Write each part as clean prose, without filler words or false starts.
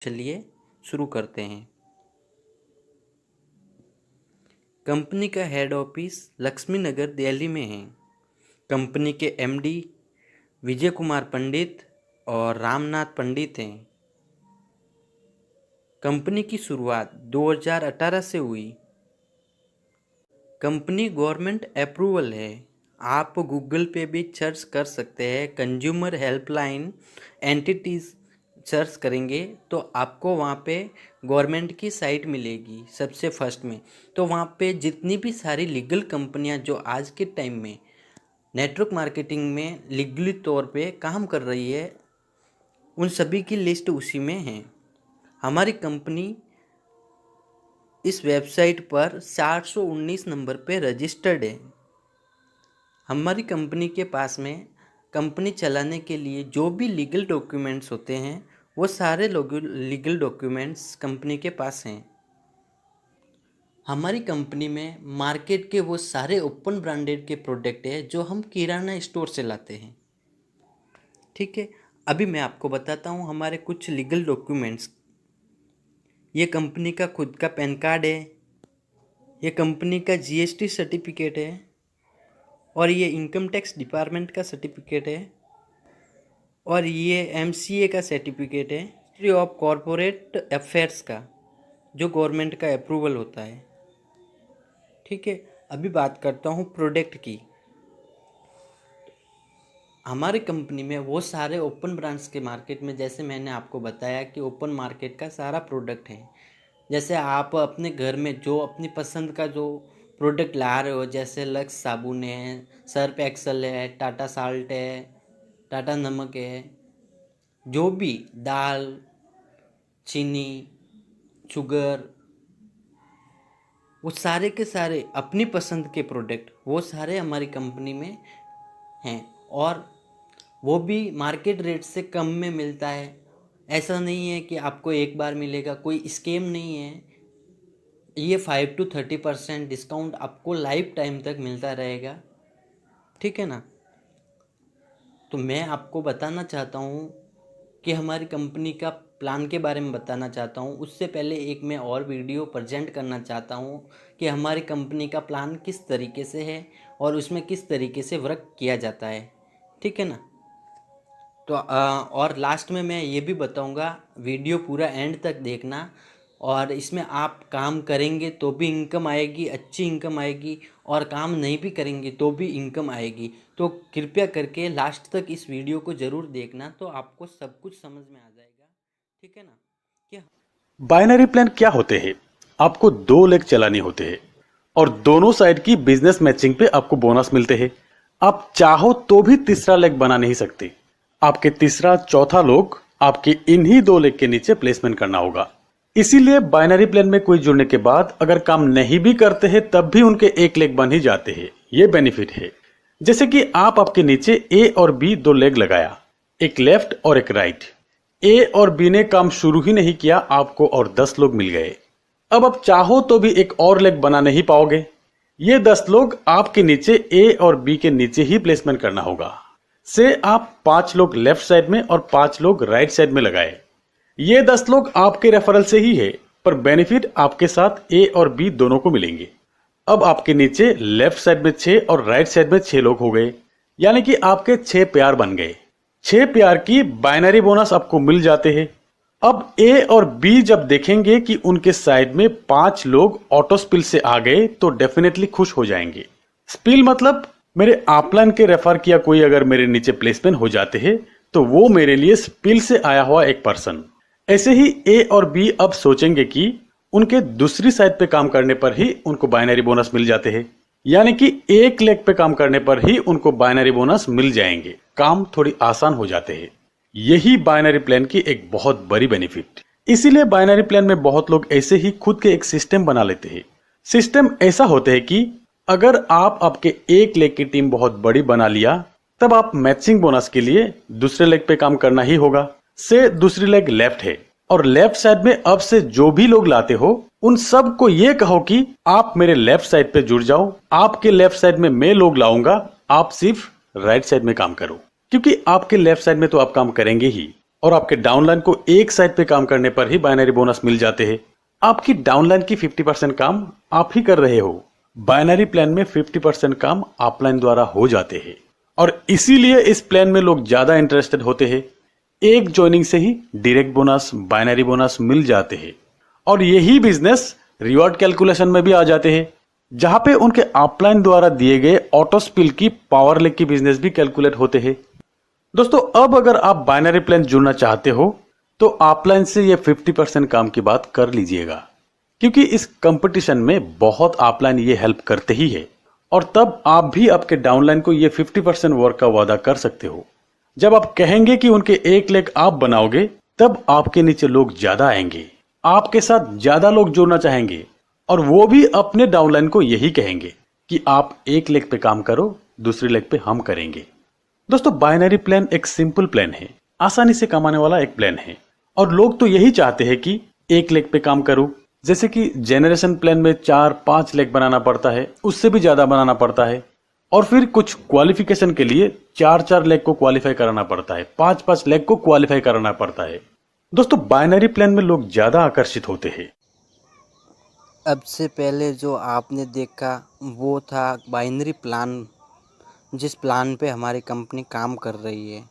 चलिए शुरू करते हैं। कंपनी का हेड ऑफिस लक्ष्मी नगर दिल्ली में है। कंपनी के एमडी विजय कुमार पंडित और रामनाथ पंडित हैं। कंपनी की शुरुआत 2018 से हुई। कंपनी गवर्नमेंट अप्रूवल है। आप गूगल पे भी सर्च कर सकते हैं। कंज्यूमर हेल्पलाइन एंटिटीज़ सर्च करेंगे तो आपको वहाँ पे गवर्नमेंट की साइट मिलेगी सबसे फर्स्ट में। तो वहाँ पे जितनी भी सारी लीगल कंपनियाँ जो आज के टाइम में नेटवर्क मार्केटिंग में लीगली तौर पे काम कर रही है, उन सभी की लिस्ट उसी में है। हमारी कंपनी इस वेबसाइट पर 419 नंबर पे रजिस्टर्ड है। हमारी कंपनी के पास में कंपनी चलाने के लिए जो भी लीगल डॉक्यूमेंट्स होते हैं वो सारे लीगल डॉक्यूमेंट्स कंपनी के पास हैं। हमारी कंपनी में मार्केट के वो सारे ओपन ब्रांडेड के प्रोडक्ट हैं जो हम किराना स्टोर से लाते हैं। ठीक है, अभी मैं आपको बताता हूँ हमारे कुछ लीगल डॉक्यूमेंट्स। ये कंपनी का खुद का पैन कार्ड है, ये कंपनी का जीएसटी सर्टिफिकेट है और ये इनकम टैक्स डिपार्टमेंट का सर्टिफिकेट है और ये एमसीए का सर्टिफिकेट है, मिनिस्ट्री ऑफ कॉरपोरेट अफेयर्स का, जो गवर्नमेंट का अप्रूवल होता है। ठीक है, अभी बात करता हूँ प्रोडक्ट की। हमारी कंपनी में वो सारे ओपन ब्रांड्स के मार्केट में, जैसे मैंने आपको बताया कि ओपन मार्केट का सारा प्रोडक्ट है। जैसे आप अपने घर में जो अपनी पसंद का जो प्रोडक्ट ला रहे हो, जैसे लक्स साबुन है, सर्फ एक्सल है, टाटा साल्ट है, टाटा नमक है, जो भी दाल, चीनी, शुगर, वो सारे के सारे अपनी पसंद के प्रोडक्ट वो सारे हमारी कंपनी में हैं और वो भी मार्केट रेट से कम में मिलता है। ऐसा नहीं है कि आपको एक बार मिलेगा, कोई स्कैम नहीं है। ये 5 to 30% डिस्काउंट आपको लाइफ टाइम तक मिलता रहेगा। ठीक है ना। तो मैं आपको बताना चाहता हूँ कि हमारी कंपनी का प्लान के बारे में बताना चाहता हूँ। उससे पहले एक मैं और वीडियो प्रेजेंट करना चाहता हूँ कि हमारी कंपनी का प्लान किस तरीके से है और उसमें किस तरीके से वर्क किया जाता है। ठीक है ना। तो और लास्ट में मैं ये भी बताऊंगा, वीडियो पूरा एंड तक देखना। और इसमें आप काम करेंगे तो भी इनकम आएगी, अच्छी इनकम आएगी, और काम नहीं भी करेंगे तो भी इनकम आएगी। तो कृपया करके लास्ट तक इस वीडियो को ज़रूर देखना, तो आपको सब कुछ समझ में आ जाएगा। ठीक है ना। क्या बाइनरी प्लान क्या होते हैं? आपको 2 लेग चलाने होते हैं और दोनों साइड की बिजनेस मैचिंग पे आपको बोनस मिलते हैं। आप चाहो तो भी तीसरा लेग बना नहीं सकते। आपके तीसरा चौथा लोग आपके इन्हीं 2 लेग के नीचे प्लेसमेंट करना होगा। इसीलिए बाइनरी प्लान में कोई जुड़ने के बाद अगर काम नहीं भी करते हैं तब भी उनके 1 लेग बन ही जाते हैं। ये बेनिफिट है। जैसे कि आपके नीचे ए और बी 2 लेग लगाया, एक लेफ्ट और एक राइट। ए और बी ने काम शुरू ही नहीं किया, आपको और 10 लोग मिल गए। अब आप चाहो तो भी एक और लेग बना नहीं पाओगे। ये 10 लोग आपके नीचे ए और बी के नीचे ही प्लेसमेंट करना होगा। से आप 5 लोग लेफ्ट साइड में और 5 लोग राइट साइड में लगाए। ये 10 लोग आपके रेफरल से ही है, पर बेनिफिट आपके साथ ए और बी दोनों को मिलेंगे। अब आपके नीचे लेफ्ट साइड में 6 और राइट साइड में 6 लोग हो गए, यानी कि आपके 6 पेयर बन गए। 6 पेयर की बाइनरी बोनस आपको मिल जाते हैं। अब ए और बी जब देखेंगे कि उनके साइड में 5 लोग ऑटो स्पिल से आ गए तो डेफिनेटली खुश हो जाएंगे। स्पिल मतलब मेरे अपलाइन के रेफर किया कोई अगर मेरे नीचे प्लेसमेंट हो जाते हैं तो वो मेरे लिए स्पिल से आया हुआ एक पर्सन। ऐसे ही ए और बी अब सोचेंगे कि उनके दूसरी साइड पे काम करने पर ही उनको बाइनरी बोनस मिल जाते हैं, यानी कि एक लेग पे काम करने पर ही उनको बाइनरी बोनस मिल जाएंगे। काम थोड़ी आसान हो जाते हैं। यही बाइनरी प्लान की एक बहुत बड़ी बेनिफिट। इसीलिए बाइनरी प्लान में बहुत लोग ऐसे ही खुद के एक सिस्टम बना लेते हैं। सिस्टम ऐसा होता है कि अगर आप आपके एक लेग की टीम बहुत बड़ी बना लिया, तब आप मैचिंग बोनस के लिए दूसरे लेग पे काम करना ही होगा। से दूसरी लेग लेफ्ट है और लेफ्ट साइड में अब से जो भी लोग लाते हो उन सब को ये कहो कि आप मेरे लेफ्ट साइड पे जुड़ जाओ। आपके लेफ्ट साइड में मैं लोग लाऊंगा, आप सिर्फ राइट साइड में काम करो, क्योंकि आपके लेफ्ट साइड में तो आप काम करेंगे ही। और आपके डाउनलाइन को एक साइट पे काम करने पर ही बाइनरी बोनस मिल जाते हैं। आपकी डाउनलाइन की 50% काम आप ही कर रहे हो। बाइनरी प्लान में 50% काम अपलाइन द्वारा हो जाते हैं और इसीलिए इस प्लान में लोग ज्यादा इंटरेस्टेड होते हैं। एक ज्वाइनिंग से ही डायरेक्ट बोनस, बाइनरी बोनस मिल जाते हैं और यही बिजनेस रिवॉर्ड कैलकुलेशन में भी आ जाते हैं, जहां पे उनके अपलाइन द्वारा दिए गए ऑटो स्पिल की पावर लेग की बिजनेस भी कैलकुलेट होते हैं। दोस्तों, अब अगर आप बाइनरी प्लान जुड़ना चाहते हो तो अपलाइन से ये 50% काम की बात कर लीजिएगा, क्योंकि इस कंपटीशन में बहुत अपलाइन ये हेल्प करते ही है और तब आप भी आपके डाउनलाइन को ये 50% वर्क का वादा कर सकते हो। जब आप कहेंगे कि उनके एक लेग आप बनाओगे, तब आपके नीचे लोग ज्यादा आएंगे, आपके साथ ज्यादा लोग जुड़ना चाहेंगे और वो भी अपने डाउनलाइन को यही कहेंगे कि आप एक लेग पे काम करो, दूसरे लेग पे हम करेंगे। दोस्तों, बाइनरी प्लान एक सिंपल प्लान है, आसानी से कमाने वाला एक प्लान है और लोग तो यही चाहते हैं कि एक लेग पे काम करूं। जैसे कि जेनरेशन प्लान में 4-5 लेग बनाना पड़ता है, उससे भी ज्यादा बनाना पड़ता है और फिर कुछ क्वालिफिकेशन के लिए 4-4 लेग को क्वालिफाई कराना पड़ता है, 5-5 लेग को क्वालिफाई कराना पड़ता है। दोस्तों, बाइनरी प्लान में लोग ज्यादा आकर्षित होते हैं। अब से पहले जो आपने देखा वो था बाइनरी प्लान, जिस प्लान पे हमारी कंपनी काम कर रही है।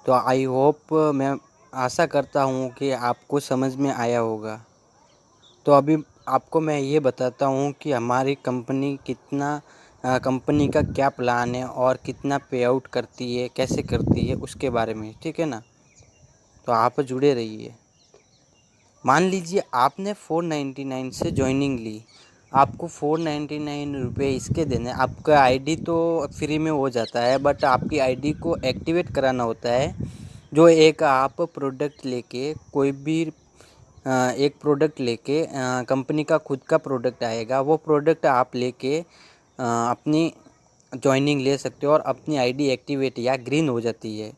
तो आई होप, मैं आशा करता हूँ कि आपको समझ में आया होगा। तो अभी आपको मैं ये बताता हूँ कि हमारी कंपनी कंपनी का क्या प्लान है और कितना पे आउट करती है, कैसे करती है, उसके बारे में, ठीक है ना। तो आप जुड़े रहिए। मान लीजिए आपने 499 से ज्वाइनिंग ली, आपको 499 रुपये इसके देने। आपका आईडी तो फ्री में हो जाता है, बट आपकी आईडी को एक्टिवेट कराना होता है। जो एक आप प्रोडक्ट लेके कोई भी एक प्रोडक्ट लेके कंपनी का खुद का प्रोडक्ट आएगा, वो प्रोडक्ट आप लेके अपनी ज्वाइनिंग ले सकते हो और अपनी आईडी एक्टिवेट या ग्रीन हो जाती है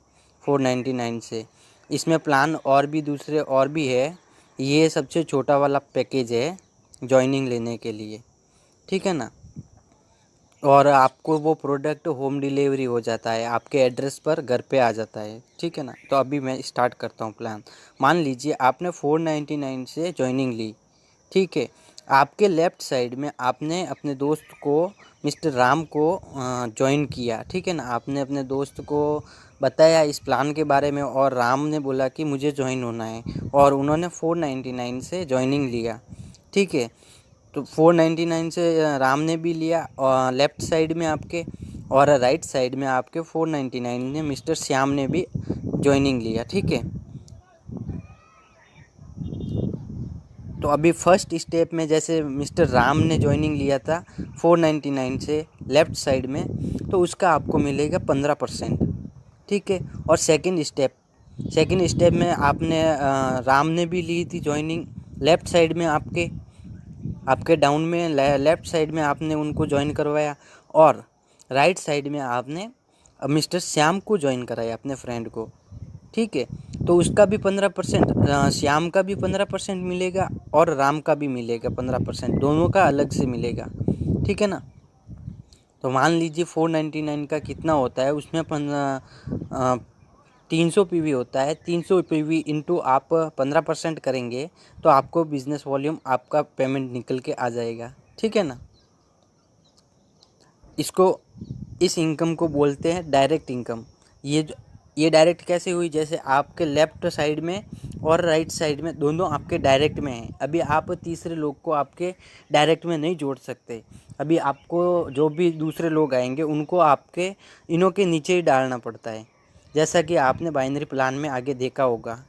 499 से। इसमें प्लान और भी दूसरे और भी है, ये सबसे छोटा वाला पैकेज है ज्वाइनिंग लेने के लिए, ठीक है ना। और आपको वो प्रोडक्ट होम डिलीवरी हो जाता है, आपके एड्रेस पर घर पे आ जाता है, ठीक है ना। तो अभी मैं स्टार्ट करता हूँ प्लान। मान लीजिए आपने 499 से ज्वाइनिंग ली, ठीक है। आपके लेफ़्ट साइड में आपने अपने दोस्त को, मिस्टर राम को ज्वाइन किया, ठीक है ना। आपने अपने दोस्त को बताया इस प्लान के बारे में और राम ने बोला कि मुझे ज्वाइन होना है और उन्होंने 499 से ज्वाइनिंग लिया, ठीक है। तो 499 से राम ने भी लिया और लेफ़्ट साइड में आपके, और राइट साइड में आपके 499 ने मिस्टर श्याम ने भी ज्वाइनिंग लिया, ठीक है। तो अभी फर्स्ट स्टेप में जैसे मिस्टर राम ने ज्वाइनिंग लिया था 499 से लेफ़्ट साइड में, तो उसका आपको मिलेगा 15%, ठीक है। और सेकंड स्टेप में आपने राम ने भी ली थी ज्वाइनिंग लेफ़्ट साइड में, आपके डाउन में लेफ़्ट साइड में आपने उनको ज्वाइन करवाया और राइट साइड में आपने मिस्टर श्याम को ज्वाइन कराया, अपने फ्रेंड को, ठीक है। तो उसका भी 15%, श्याम का भी 15% मिलेगा और राम का भी मिलेगा 15%, दोनों का अलग से मिलेगा, ठीक है ना। तो मान लीजिए 499 का कितना होता है, उसमें 300 पीवी होता है। 300 पीवी इंटू आप 15% करेंगे तो आपको बिजनेस वॉल्यूम, आपका पेमेंट निकल के आ जाएगा, ठीक है ना। इस इनकम को बोलते हैं डायरेक्ट इनकम। ये डायरेक्ट कैसे हुई, जैसे आपके लेफ़्ट साइड में और राइट साइड में दोनों आपके डायरेक्ट में हैं। अभी आप तीसरे लोग को आपके डायरेक्ट में नहीं जोड़ सकते। अभी आपको जो भी दूसरे लोग आएंगे उनको आपके इनों के नीचे ही डालना पड़ता है, जैसा कि आपने बाइनरी प्लान में आगे देखा होगा,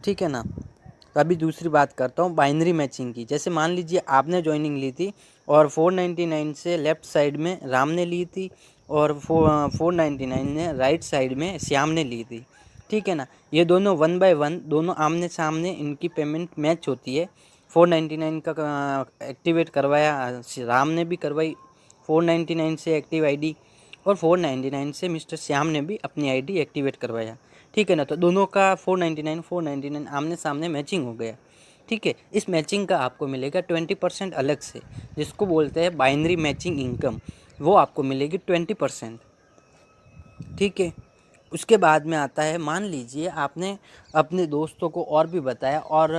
ठीक है ना। तो अभी दूसरी बात करता हूँ बाइनरी मैचिंग की। जैसे मान लीजिए आपने ज्वाइनिंग ली थी और 499 से लेफ़्ट साइड में राम ने ली थी और 499 ने राइट साइड में श्याम ने ली थी, ठीक है ना। ये दोनों 1 बाय 1 दोनों आमने सामने इनकी पेमेंट मैच होती है। 499 का एक्टिवेट करवाया राम ने भी करवाई 499 से एक्टिव आईडी, और 499 से मिस्टर श्याम ने भी अपनी आईडी एक्टिवेट करवाया, ठीक है ना। तो दोनों का 499 आमने सामने मैचिंग हो गया, ठीक है। इस मैचिंग का आपको मिलेगा 20% अलग से, जिसको बोलते हैं बाइनरी मैचिंग इनकम, वो आपको मिलेगी 20%, ठीक है। उसके बाद में आता है, मान लीजिए आपने अपने दोस्तों को और भी बताया और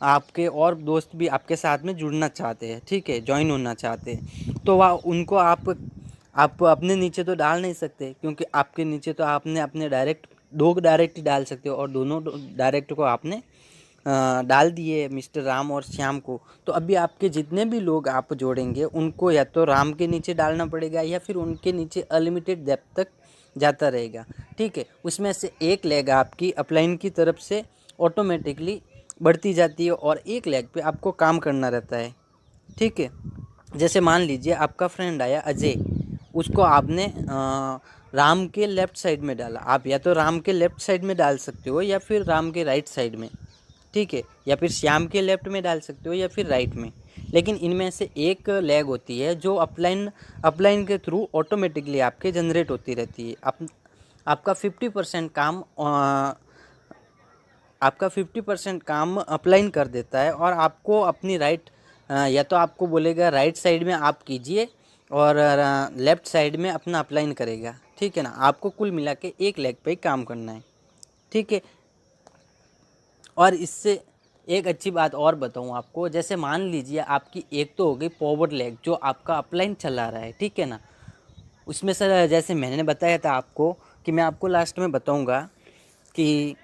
आपके और दोस्त भी आपके साथ में जुड़ना चाहते हैं, ठीक है, ज्वाइन होना चाहते हैं, तो वह उनको आप अपने नीचे तो डाल नहीं सकते, क्योंकि आपके नीचे तो आपने अपने डायरेक्ट दो डायरेक्ट ही डाल सकते हो और दोनों डायरेक्ट को आपने डाल दिए मिस्टर राम और श्याम को। तो अभी आपके जितने भी लोग आप जोड़ेंगे उनको या तो राम के नीचे डालना पड़ेगा या फिर उनके नीचे अनलिमिटेड डेप्थ तक जाता रहेगा, ठीक है। उसमें से एक लेग आपकी अपलाइन की तरफ से ऑटोमेटिकली बढ़ती जाती है और एक लेग पे आपको काम करना रहता है, ठीक है। जैसे मान लीजिए आपका फ्रेंड आया अजय, उसको आपने राम के लेफ़्ट साइड में डाला। आप या तो राम के लेफ़्ट साइड में डाल सकते हो या फिर राम के राइट साइड में, ठीक है, या फिर श्याम के लेफ़्ट में डाल सकते हो या फिर राइट में। लेकिन इनमें से एक लैग होती है जो अपलाइन के थ्रू ऑटोमेटिकली आपके जनरेट होती रहती है। आपका 50% काम आपका 50% काम अपलाइन कर देता है और आपको अपनी या तो आपको बोलेगा राइट साइड में आप कीजिए और लेफ़्ट साइड में अपना अपलाइन करेगा, ठीक है ना। आपको कुल मिला के एक लेग पे ही काम करना है, ठीक है। और इससे एक अच्छी बात और बताऊं आपको, जैसे मान लीजिए आपकी एक तो हो गई फॉरवर्ड लेग जो आपका अपलाइन चला रहा है, ठीक है ना। उसमें सर जैसे मैंने बताया था आपको कि मैं आपको लास्ट में बताऊंगा कि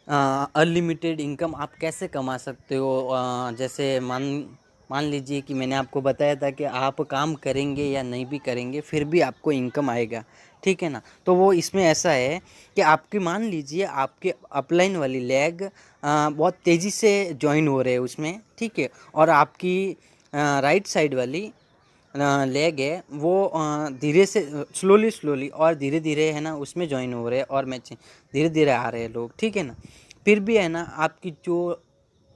अनलिमिटेड इनकम आप कैसे कमा सकते हो। जैसे मान लीजिए कि मैंने आपको बताया था कि आप काम करेंगे या नहीं भी करेंगे फिर भी आपको इनकम आएगा, ठीक है ना। तो वो इसमें ऐसा है कि आपकी मान लीजिए आपके अपलाइन वाली लेग बहुत तेज़ी से ज्वाइन हो रहे हैं उसमें, ठीक है, और आपकी राइट साइड वाली लेग है वो धीरे से स्लोली और धीरे धीरे है ना उसमें ज्वाइन हो रहे हैं और मैच धीरे धीरे आ रहे हैं लोग, ठीक है ना। फिर भी है ना आपकी जो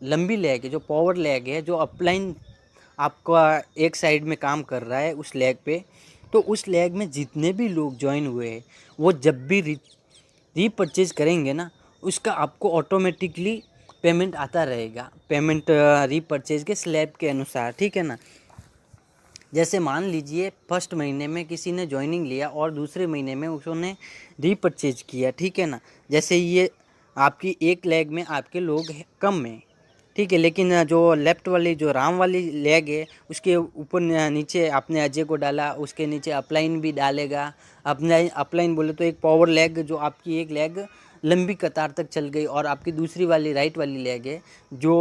लंबी लेग है, जो पावर लेग है, जो अपलाइन आपका एक साइड में काम कर रहा है उस लेग पे, तो उस लेग में जितने भी लोग ज्वाइन हुए हैं वो जब भी रीपरचेज करेंगे ना उसका आपको ऑटोमेटिकली पेमेंट आता रहेगा, पेमेंट रीपरचेज के स्लैब के अनुसार, ठीक है ना। जैसे मान लीजिए फर्स्ट महीने में किसी ने ज्वाइनिंग लिया और दूसरे महीने में उसने रीपरचेज किया, ठीक है ना। जैसे ये आपकी एक लेग में आपके लोग कम हैं, ठीक है, लेकिन जो लेफ़्ट वाली जो राम वाली लेग है उसके ऊपर नीचे आपने अजय को डाला, उसके नीचे अपलाइन भी डालेगा। अपने अपलाइन बोले तो एक पावर लेग जो आपकी एक लेग लंबी कतार तक चल गई और आपकी दूसरी वाली राइट वाली लेग है जो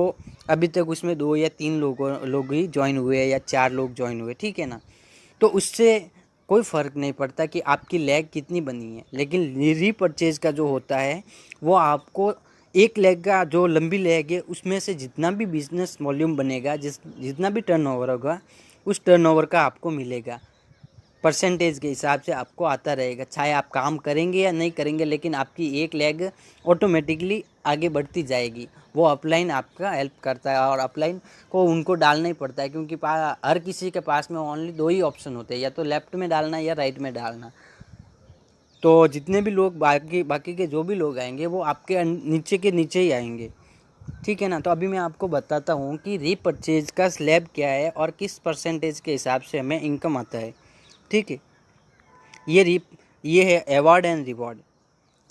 अभी तक उसमें 2 या 3 लोग ही ज्वाइन हुए या 4 लोग ज्वाइन हुए, ठीक है ना। तो उससे कोई फ़र्क नहीं पड़ता कि आपकी लेग कितनी बनी है, लेकिन रीपरचेज का जो होता है वो आपको एक लेग का जो लंबी लेग है उसमें से जितना भी बिजनेस वॉल्यूम बनेगा, जितना भी टर्नओवर होगा उस टर्नओवर का आपको मिलेगा, परसेंटेज के हिसाब से आपको आता रहेगा। चाहे आप काम करेंगे या नहीं करेंगे लेकिन आपकी एक लेग ऑटोमेटिकली आगे बढ़ती जाएगी। वो अपलाइन आपका हेल्प करता है और अपलाइन को उनको डालना ही पड़ता है क्योंकि हर किसी के पास में ओनली 2 ही ऑप्शन होते हैं, या तो लेफ़्ट में डालना या राइट में डालना। तो जितने भी लोग बाकी के जो भी लोग आएंगे वो आपके नीचे के नीचे ही आएंगे, ठीक है ना। तो अभी मैं आपको बताता हूँ कि रीपरचेज का स्लैब क्या है और किस परसेंटेज के हिसाब से हमें इनकम आता है, ठीक है। ये है award and reward.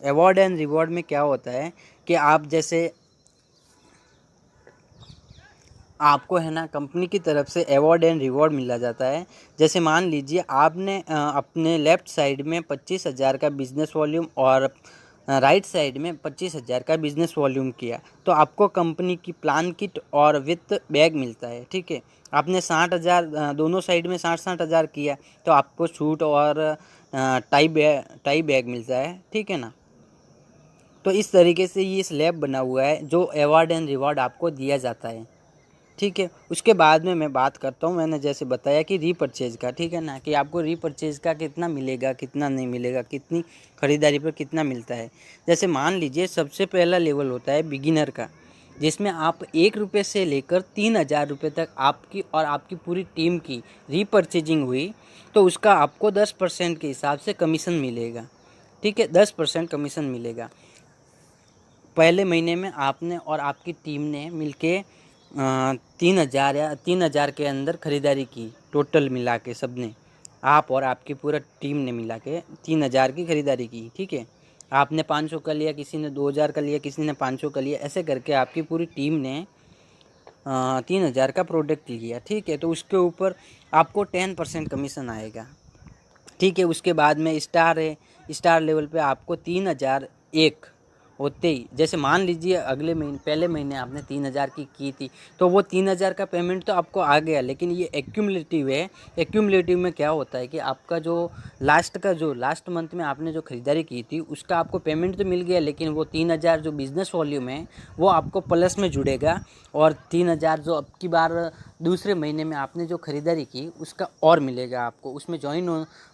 Award and reward में क्या होता है कि आप जैसे आपको है ना कंपनी की तरफ से अवार्ड एंड रिवॉर्ड मिला जाता है। जैसे मान लीजिए आपने अपने लेफ़्ट साइड में 25,000 का बिज़नेस वॉल्यूम और राइट साइड में 25,000 का बिज़नेस वॉल्यूम किया तो आपको कंपनी की प्लान किट और विथ बैग मिलता है, ठीक है। आपने 60,000 दोनों साइड में 60,000 किया तो आपको सूट और टाई बैग मिलता है, ठीक है ना। तो इस तरीके से ये स्लैब बना हुआ है जो अवार्ड एंड रिवॉर्ड आपको दिया जाता है, ठीक है। उसके बाद में मैं बात करता हूँ, मैंने जैसे बताया कि रीपरचेज का, ठीक है ना, कि आपको रीपरचेज का कितना मिलेगा कितना नहीं मिलेगा, कितनी ख़रीदारी पर कितना मिलता है। जैसे मान लीजिए सबसे पहला लेवल होता है बिगिनर का, जिसमें आप 1 रुपये से लेकर 3,000 रुपये तक आपकी और आपकी पूरी टीम की रीपरचेजिंग हुई तो उसका आपको 10% के हिसाब से कमीशन मिलेगा, ठीक है। 10% कमीशन मिलेगा। पहले महीने में आपने और आपकी टीम ने मिलके 3,000 या 3,000 के अंदर ख़रीदारी की, टोटल मिला के सब ने, आप और आपकी पूरा टीम ने मिला के 3,000 की ख़रीदारी की, ठीक है। आपने 500 का लिया, किसी ने 2000 का लिया, किसी ने 500 का लिया, ऐसे करके आपकी पूरी टीम ने 3000 का प्रोडक्ट लिया, ठीक है। तो उसके ऊपर आपको 10% कमीशन आएगा, ठीक है। उसके बाद में स्टार है, स्टार लेवल पे आपको 3001 होते ही, जैसे मान लीजिए अगले महीने, पहले महीने आपने 3000 की थी, तो वो 3000 का पेमेंट तो आपको आ गया, लेकिन ये एक्यूमुलेटिव है। एक्यूमुलेटिव में क्या होता है कि आपका जो लास्ट मंथ में आपने जो खरीदारी की थी उसका आपको पेमेंट तो मिल गया, लेकिन वो 3000 जो बिजनेस वॉल्यूम है वो आपको प्लस में जुड़ेगा, और 3000 जो अब की बार दूसरे महीने में आपने जो खरीदारी की उसका और मिलेगा आपको,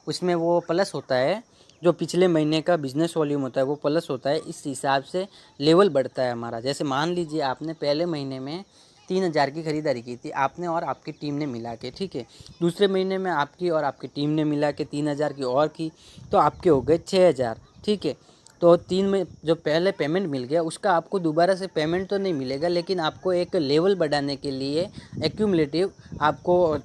उसमें वो प्लस होता है। जो पिछले महीने का बिजनेस वॉल्यूम होता है वो प्लस होता है, इस हिसाब से लेवल बढ़ता है हमारा। जैसे मान लीजिए आपने पहले महीने में 3000 की खरीदारी की थी, आपने और आपकी टीम ने मिला के, ठीक है। दूसरे महीने में आपकी और आपकी टीम ने मिला के 3000 की और की, तो आपके हो गए 6000, ठीक है। तो 3 में जो पहले पेमेंट मिल गया उसका आपको दोबारा से पेमेंट तो नहीं मिलेगा, लेकिन आपको एक लेवल बढ़ाने के लिए एक्यूमुलेटिव आपको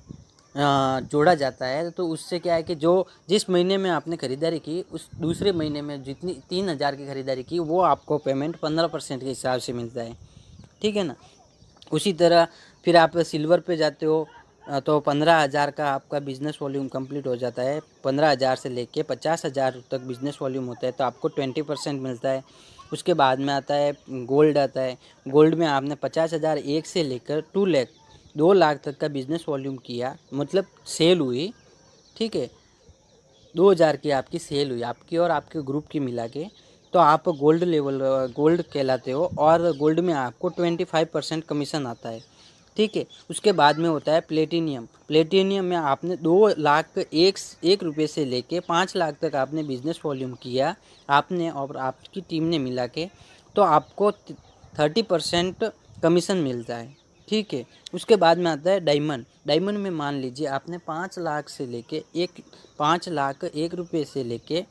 जोड़ा जाता है। तो उससे क्या है कि जो जिस महीने में आपने खरीदारी की उस दूसरे महीने में जितनी 3000 की खरीदारी की वो आपको पेमेंट 15% के हिसाब से मिलता है, ठीक है ना। उसी तरह फिर आप सिल्वर पे जाते हो तो 15,000 का आपका बिजनेस वॉल्यूम कंप्लीट हो जाता है। 15,000 से लेके 50,000 तक बिजनेस वॉल्यूम होता है तो आपको 20% मिलता है। उसके बाद में आता है गोल्ड आता है। गोल्ड में आपने 50,000 एक से लेकर 2 लाख 2 लाख तक का बिजनेस वॉल्यूम किया, मतलब सेल हुई, ठीक है। 2000 की आपकी सेल हुई, आपकी और आपके ग्रुप की मिला के, तो आप गोल्ड कहलाते हो, और गोल्ड में आपको 25% कमीशन आता है, ठीक है। उसके बाद में होता है प्लेटिनियम। प्लेटिनियम में आपने 2 लाख एक रुपये से लेके 5 लाख तक आपने बिजनेस वॉल्यूम किया, आपने और आपकी टीम ने मिला के, तो आपको 30% कमीशन मिलता है, ठीक है। उसके बाद में आता है डायमंड। डायमंड में मान लीजिए आपने 5 लाख एक रुपये से लेके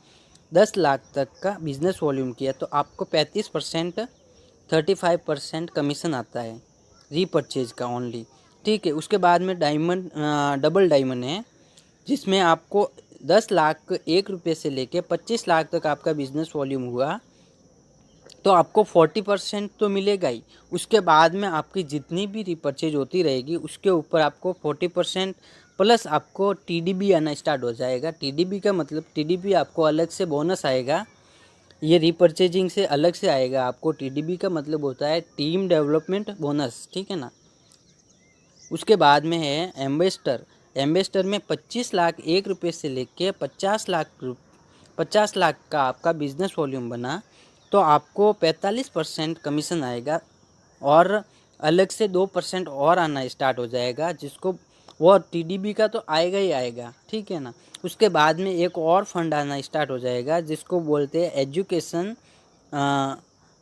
10 लाख तक का बिजनेस वॉल्यूम किया, तो आपको 35% 35% कमीशन आता है रीपरचेज का ओनली, ठीक है। उसके बाद में डायमंड डबल डायमंड है, जिसमें आपको 10 लाख एक रुपये से लेके 25 लाख तक आपका बिजनेस वॉल्यूम हुआ, तो आपको 40% तो मिलेगा ही। उसके बाद में आपकी जितनी भी रिपर्चेज होती रहेगी उसके ऊपर आपको 40% प्लस आपको टीडीबी आना स्टार्ट हो जाएगा। टीडीबी का मतलब, टीडीबी आपको अलग से बोनस आएगा, ये रिपर्चेजिंग से अलग से आएगा आपको। टीडीबी का मतलब होता है टीम डेवलपमेंट बोनस, ठीक है ना। उसके बाद में है एम्बेसडर। एम्बेसडर में 25 लाख एक रुपये से लेके 50 लाख का आपका बिजनेस वॉल्यूम बना, तो आपको 45% कमीशन आएगा, और अलग से 2% और आना स्टार्ट हो जाएगा, जिसको वो टीडीबी का तो आएगा ही आएगा, ठीक है ना। उसके बाद में एक और फंड आना स्टार्ट हो जाएगा जिसको बोलते हैं एजुकेशन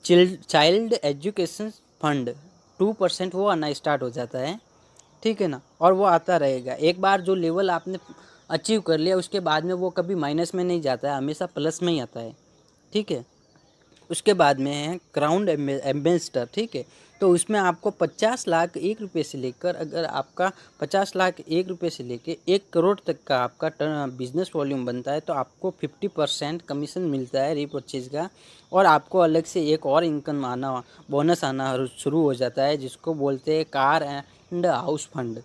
चाइल्ड एजुकेशन फंड। 2% वो आना स्टार्ट हो जाता है, ठीक है ना। और वो आता रहेगा, एक बार जो लेवल आपने अचीव कर लिया उसके बाद में वो कभी माइनस में नहीं जाता है, हमेशा प्लस में ही आता है, ठीक है। उसके बाद में है क्राउन एम्बेसडर, ठीक है। तो उसमें आपको 50 लाख एक रुपये से लेकर, अगर आपका 50 लाख एक रुपये से लेकर 1 करोड़ तक का आपका बिजनेस वॉल्यूम बनता है, तो आपको 50% कमीशन मिलता है रीपरचेज का, और आपको अलग से एक और इनकम आना, बोनस आना शुरू हो जाता है, जिसको बोलते हैं car and house fund.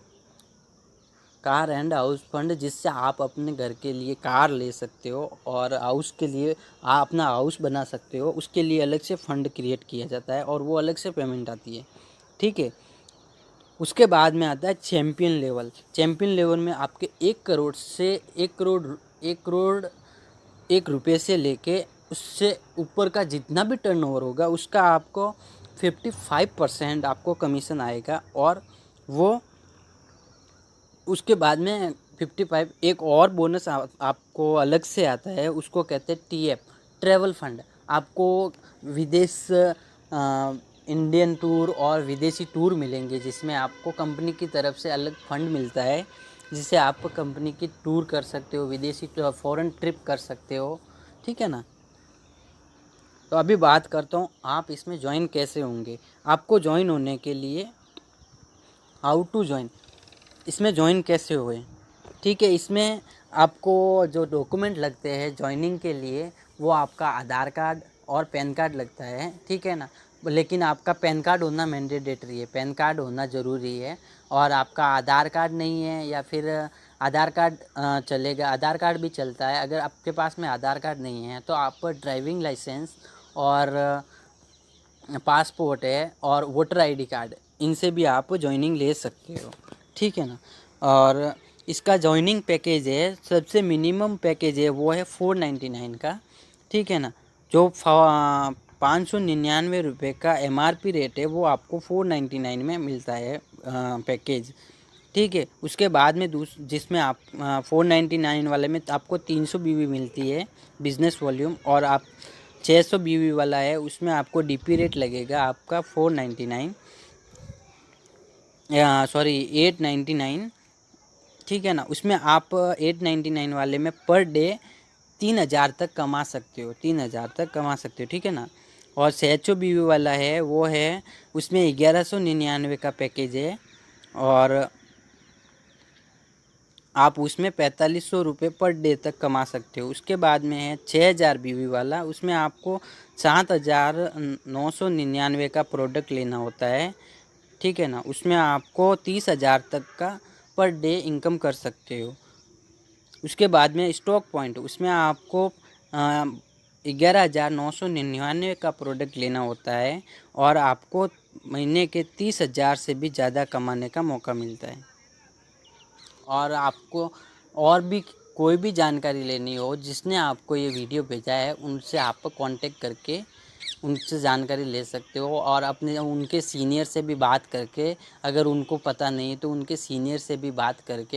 Car and house fund, जिससे आप अपने घर के लिए कार ले सकते हो और हाउस के लिए आप अपना हाउस बना सकते हो, उसके लिए अलग से फ़ंड क्रिएट किया जाता है और वो अलग से पेमेंट आती है, ठीक है। उसके बाद में आता है चैम्पियन लेवल। चैम्पियन लेवल में आपके 1 करोड़ से 1 करोड़ 1 रुपये से लेके उससे ऊपर का जितना भी टर्नओवर होगा उसका आपको 55% आपको कमीशन आएगा, और वो उसके बाद में 55 एक और बोनस आपको अलग से आता है, उसको कहते हैं टीएफ, ट्रैवल फंड। आपको विदेश इंडियन टूर और विदेशी टूर मिलेंगे, जिसमें आपको कंपनी की तरफ से अलग फंड मिलता है, जिससे आप कंपनी की टूर कर सकते हो, विदेशी फॉरेन ट्रिप कर सकते हो, ठीक है ना। तो अभी बात करता हूँ आप इसमें ज्वाइन कैसे होंगे। आपको ज्वाइन होने के लिए हाउ टू ज्वाइन, इसमें ज्वाइन कैसे हुए, ठीक है। इसमें आपको जो डॉक्यूमेंट लगते हैं ज्वाइनिंग के लिए वो आपका आधार कार्ड और पैन कार्ड लगता है, ठीक है ना। लेकिन आपका पैन कार्ड होना मैंडेटरी है, पैन कार्ड होना ज़रूरी है। और आपका आधार कार्ड नहीं है या फिर आधार कार्ड चलेगा, आधार कार्ड भी चलता है। अगर आपके पास में आधार कार्ड नहीं है तो आप ड्राइविंग लाइसेंस और पासपोर्ट है और वोटर आईडी कार्ड, इनसे भी आप ज्वाइनिंग ले सकते हो, ठीक है ना। और इसका ज्वाइनिंग पैकेज है, सबसे मिनिमम पैकेज है वो है 499 का, ठीक है ना। जो 599 रुपये का MRP रेट है वो आपको 499 में मिलता है पैकेज, ठीक है। उसके बाद में जिसमें आप 499 वाले में आपको 300 BB मिलती है बिजनेस वॉल्यूम, और आप 600 BB वाला है उसमें आपको DP रेट लगेगा आपका 499 सॉरी 899, ठीक है ना। उसमें आप 899 वाले में पर डे 3000 तक कमा सकते हो, 3000 तक कमा सकते हो, ठीक है ना। और 600 BB वाला है वो है, उसमें 1199 का पैकेज है और आप उसमें 4500 रुपये पर डे तक कमा सकते हो। उसके बाद में है 6000 BB वाला, उसमें आपको 7999 का प्रोडक्ट लेना होता है, ठीक है ना। उसमें आपको 30,000 तक का पर डे इनकम कर सकते हो। उसके बाद में स्टॉक पॉइंट, उसमें आपको 11,999 का प्रोडक्ट लेना होता है और आपको महीने के 30,000 से भी ज़्यादा कमाने का मौका मिलता है। और आपको और भी कोई भी जानकारी लेनी हो, जिसने आपको ये वीडियो भेजा है उनसे आप कांटेक्ट करके उनसे जानकारी ले सकते हो। और अपने उनके सीनियर से भी बात करके, अगर उनको पता नहीं तो उनके सीनियर से भी बात करके